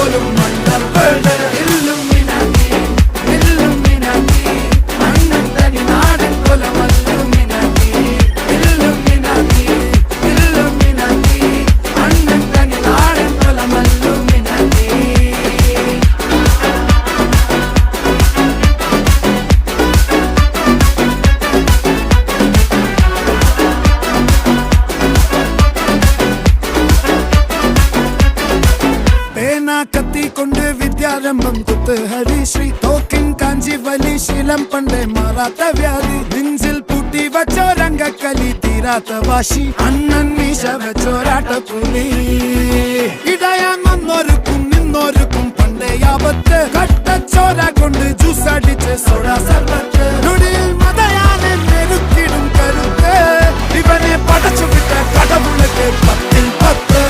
പോലും മണ്ടപ്പേട് Illuminati Illuminati അണ്ണൻ തനി നാടൻ കൊലമല്ലുമിനാറ്റി ഇല്ലുമിനാറ്റി ഇല്ലുമിനാറ്റി അണ്ണൻ തനി നാടൻ കൊലമല്ലുമിനാറ്റി. കത്തി കൊണ്ട് വിദ്യാരംഭം കുത്ത് ഹരിശ്രീ തോക്കിൻ കാഞ്ചി വലി ശീലം പണ്ടേ മാറാത്ത വ്യാധി നെഞ്ചിൽ പൂട്ടി വച്ചോരംഗക്കലി തീരാത്ത വാശി അണ്ണൻ മീശ വെച്ചോരാട്ട പുലി ഇടയാൻ വന്നോർക്കും നിന്നോർക്കും പണ്ടേ ആപത്ത് കട്ടച്ചോര കൊണ്ട് ജ്യൂസ് അടിച്ച് സോഡ